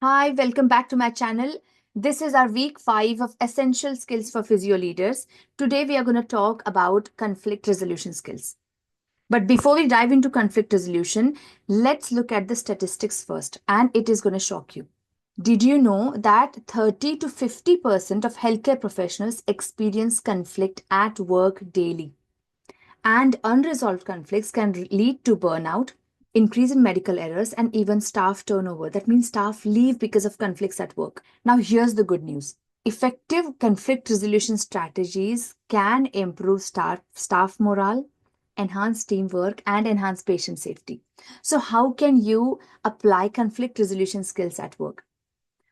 Hi, welcome back to my channel. This is our week 5 of Essential Skills for Physio Leaders. Today we are going to talk about conflict resolution skills. But before we dive into conflict resolution, let's look at the statistics first, and it is going to shock you. Did you know that 30 to 50% of healthcare professionals experience conflict at work daily? And unresolved conflicts can lead to burnout, increase in medical errors, and even staff turnover. That means staff leave because of conflicts at work. Now, here's the good news. Effective conflict resolution strategies can improve staff morale, enhance teamwork, and enhance patient safety. So, how can you apply conflict resolution skills at work?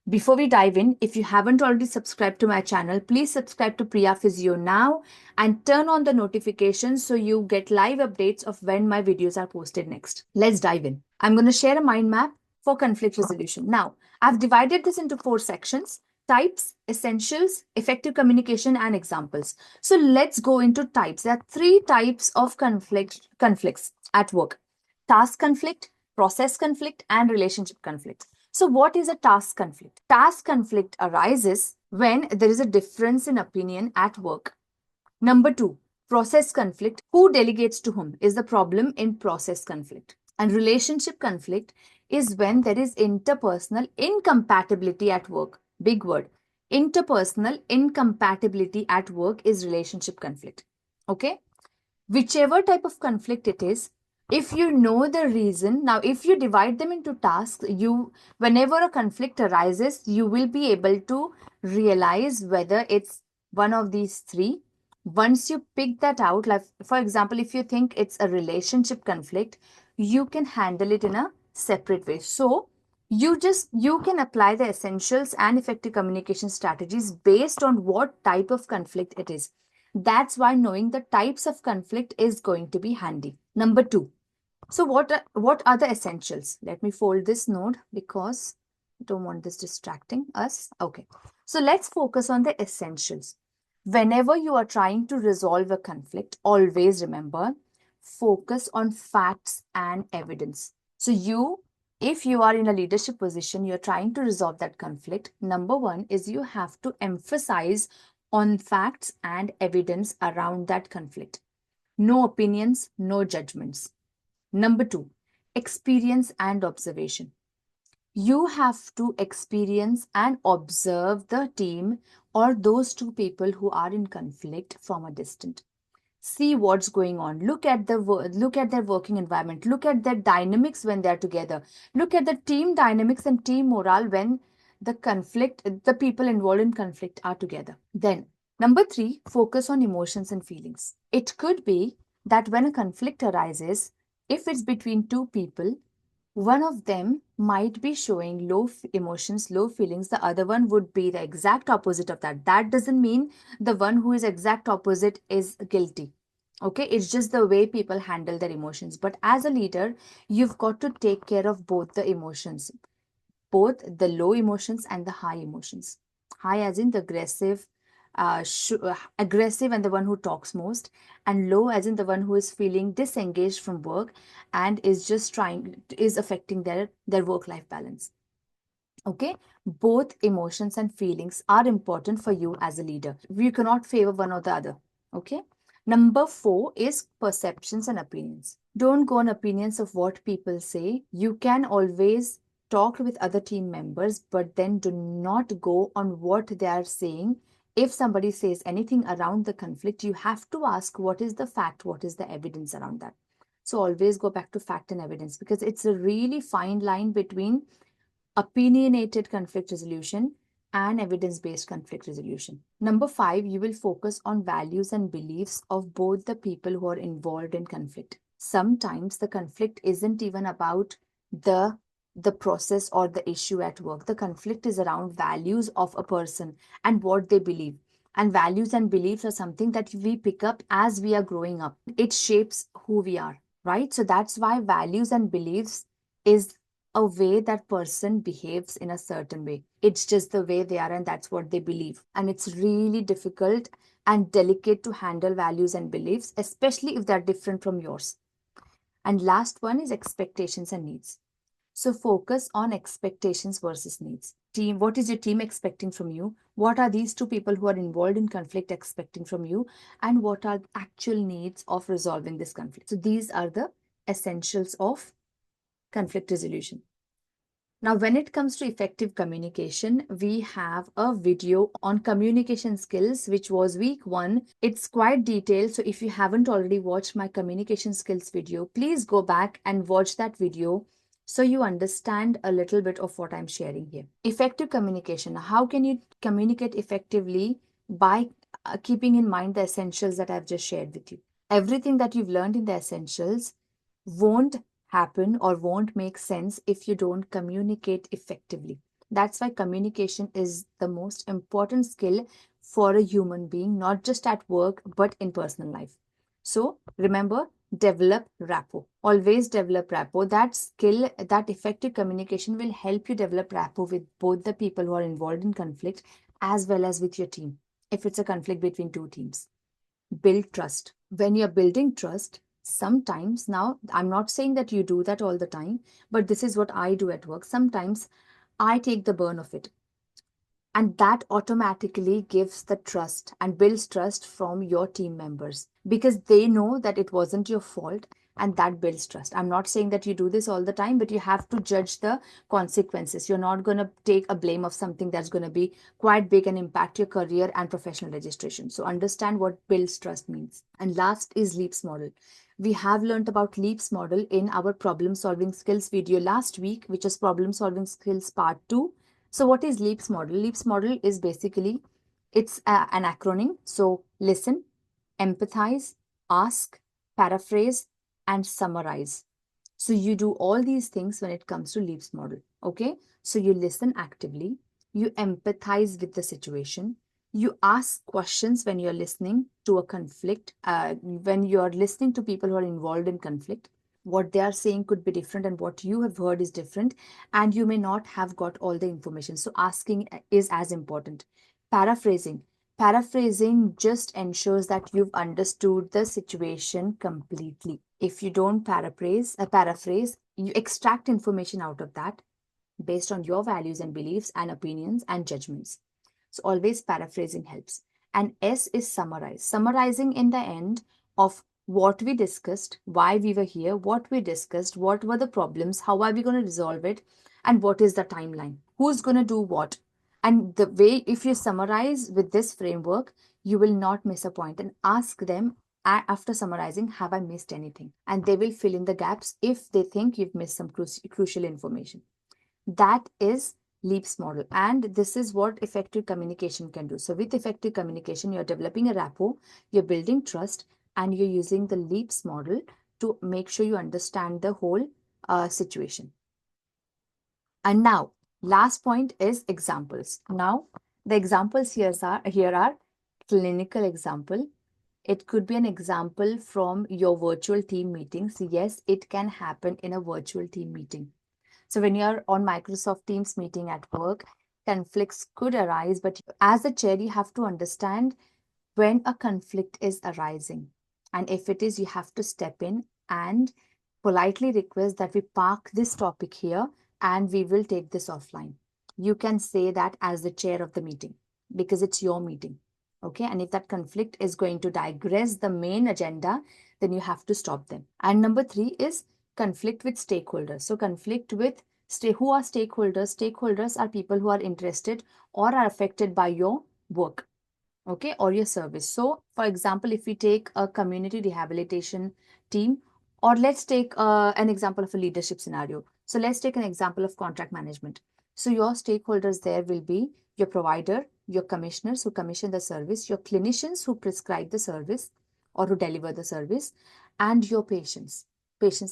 Before we dive in, if you haven't already subscribed to my channel, please subscribe to Priya Physio now and turn on the notifications so you get live updates of when my videos are posted next. Let's dive in. I'm going to share a mind map for conflict resolution. Now, I've divided this into 4 sections: types, essentials, effective communication, and examples. So let's go into types. There are 3 types of conflicts at work: task conflict, process conflict, and relationship conflict. So, what is a task conflict? Task conflict arises when there is a difference in opinion at work. Number 2, process conflict. Who delegates to whom is the problem in process conflict. And relationship conflict is when there is interpersonal incompatibility at work. Big word. Interpersonal incompatibility at work is relationship conflict. Okay? Whichever type of conflict it is, if you know the reason, now if you divide them into tasks, whenever a conflict arises, you will be able to realize whether it's one of these 3. Once you pick that out, like for example, if you think it's a relationship conflict, you can handle it in a separate way. So you can apply the essentials and effective communication strategies based on what type of conflict it is. That's why knowing the types of conflict is going to be handy. Number 2. So what are the essentials? Let me fold this node because I don't want this distracting us. Okay. So let's focus on the essentials. Whenever you are trying to resolve a conflict, always remember, focus on facts and evidence. So if you are in a leadership position, you're trying to resolve that conflict. Number 1 is you have to emphasize on facts and evidence around that conflict. No opinions, no judgments. Number 2, experience and observation. You have to experience and observe the team or those 2 people who are in conflict from a distance. See what's going on. Look at their working environment. Look at their dynamics when they're together. Look at the team dynamics and team morale when the people involved in conflict are together. Then, number 3, focus on emotions and feelings. It could be that when a conflict arises, if it's between 2 people, one of them might be showing emotions, low feelings. The other one would be the exact opposite of that. That doesn't mean the one who is exact opposite is guilty. Okay, it's just the way people handle their emotions. But as a leader, you've got to take care of both the emotions, both the low emotions and the high emotions. High as in the aggressive and the one who talks most, and low as in the one who is feeling disengaged from work and is affecting their work life balance. Okay, both emotions and feelings are important for you as a leader. You cannot favor one or the other. Okay. Number 4 is perceptions and opinions. Don't go on opinions of what people say. You can always talk with other team members, but then do not go on what they are saying. If somebody says anything around the conflict, you have to ask what is the fact, what is the evidence around that. So always go back to fact and evidence because it's a really fine line between opinionated conflict resolution and evidence-based conflict resolution. Number 5, you will focus on values and beliefs of both the people who are involved in conflict. Sometimes the conflict isn't even about the process or the issue at work. The conflict is around values of a person and what they believe. And values and beliefs are something that we pick up as we are growing up. It shapes who we are, right? So that's why values and beliefs is a way that person behaves in a certain way. It's just the way they are and that's what they believe. And it's really difficult and delicate to handle values and beliefs, especially if they're different from yours. And last one is expectations and needs. So focus on expectations versus needs. Team, what is your team expecting from you? What are these two people who are involved in conflict expecting from you? And what are the actual needs of resolving this conflict? So these are the essentials of conflict resolution. Now, when it comes to effective communication, we have a video on communication skills, which was week 1. It's quite detailed. So if you haven't already watched my communication skills video, please go back and watch that video so you understand a little bit of what I'm sharing here. Effective communication. How can you communicate effectively? By keeping in mind the essentials that I've just shared with you. Everything that you've learned in the essentials won't happen or won't make sense if you don't communicate effectively. That's why communication is the most important skill for a human being, not just at work, but in personal life. So remember, develop rapport. Always develop rapport. That skill, that effective communication will help you develop rapport with both the people who are involved in conflict as well as with your team. If it's a conflict between two teams, build trust. When you're building trust, sometimes, now I'm not saying that you do that all the time, but this is what I do at work. Sometimes I take the burn of it, and that automatically gives the trust and builds trust from your team members because they know that it wasn't your fault, and that builds trust. I'm not saying that you do this all the time, but you have to judge the consequences. You're not going to take a blame of something that's going to be quite big and impact your career and professional registration. So understand what builds trust means. And last is leaps model. We have learned about leaps model in our problem solving skills video last week, which is problem solving skills part 2. So what is leaps model? Leaps model is basically, it's an acronym. So listen, empathize, ask, paraphrase, and summarize. So you do all these things when it comes to leaps model. Okay. So you listen actively, you empathize with the situation, you ask questions when you're listening to a conflict, when you're listening to people who are involved in conflict. What they are saying could be different, and what you have heard is different, and you may not have got all the information. So asking is as important. Paraphrasing. Paraphrasing just ensures that you've understood the situation completely. If you don't paraphrase, you extract information out of that based on your values and beliefs and opinions and judgments. So always paraphrasing helps. And S is summarize. Summarizing in the end of what we discussed, why we were here, what we discussed, what were the problems, how are we going to resolve it, and what is the timeline, who's going to do what. And the way, if you summarize with this framework, you will not miss a point, and ask them after summarizing, have I missed anything? And they will fill in the gaps if they think you've missed some crucial information. That is leaps model, and this is what effective communication can do. So with effective communication, you're developing a rapport, you're building trust, and you're using the leaps model to make sure you understand the whole situation. And now, last point is examples. Now, the examples here are clinical example. It could be an example from your virtual team meetings. Yes, it can happen in a virtual team meeting. So when you're on Microsoft Teams meeting at work, conflicts could arise, but as a chair, you have to understand when a conflict is arising. And if it is, you have to step in and politely request that we park this topic here and we will take this offline. You can say that as the chair of the meeting because it's your meeting. Okay. And if that conflict is going to digress the main agenda, then you have to stop them. And number 3 is conflict with stakeholders. So conflict with who are stakeholders? Stakeholders are people who are interested or are affected by your work, okay, or your service. So for example, if we take a community rehabilitation team, or let's take an example of a leadership scenario. So let's take an example of contract management. So your stakeholders there will be your provider, your commissioners who commission the service, your clinicians who prescribe the service or who deliver the service, and your patients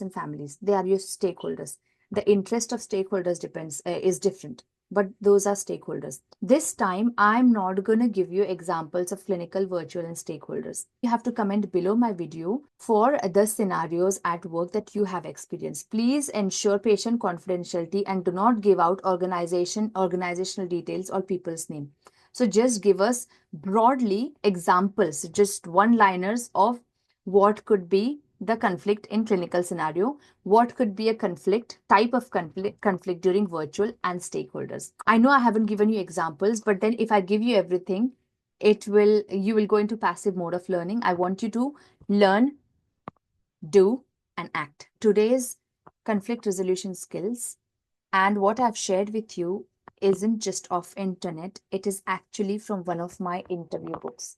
and families. They are your stakeholders. The interest of stakeholders is different, but those are stakeholders. This time, I'm not going to give you examples of clinical, virtual, and stakeholders. You have to comment below my video for the scenarios at work that you have experienced. Please ensure patient confidentiality and do not give out organizational details or people's name. So just give us broadly examples, just one-liners of what could be the conflict in clinical scenario, what could be a conflict, type of conflict during virtual, and stakeholders. I know I haven't given you examples, but then if I give you everything, you will go into passive mode of learning. I want you to learn, do, and act. Today's conflict resolution skills and what I've shared with you isn't just off internet, it is actually from one of my interview books.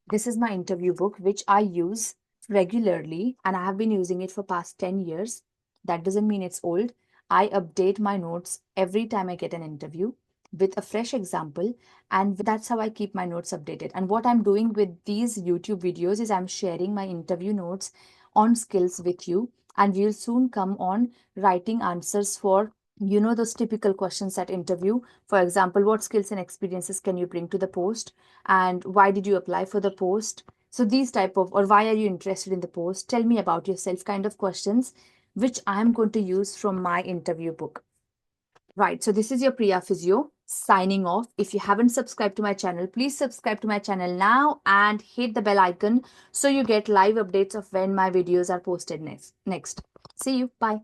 This is my interview book, which I use regularly, and I have been using it for past 10 years. That doesn't mean it's old. I update my notes every time I get an interview with a fresh example, and that's how I keep my notes updated. And what I'm doing with these YouTube videos is I'm sharing my interview notes on skills with you, and we'll soon come on writing answers for those typical questions at interview. For example, what skills and experiences can you bring to the post, and why did you apply for the post? So these type of, or why are you interested in the post, tell me about yourself kind of questions, which I'm going to use from my interview book. Right, so this is your Priya Physio signing off. If you haven't subscribed to my channel, please subscribe to my channel now and hit the bell icon so you get live updates of when my videos are posted next. See you. Bye.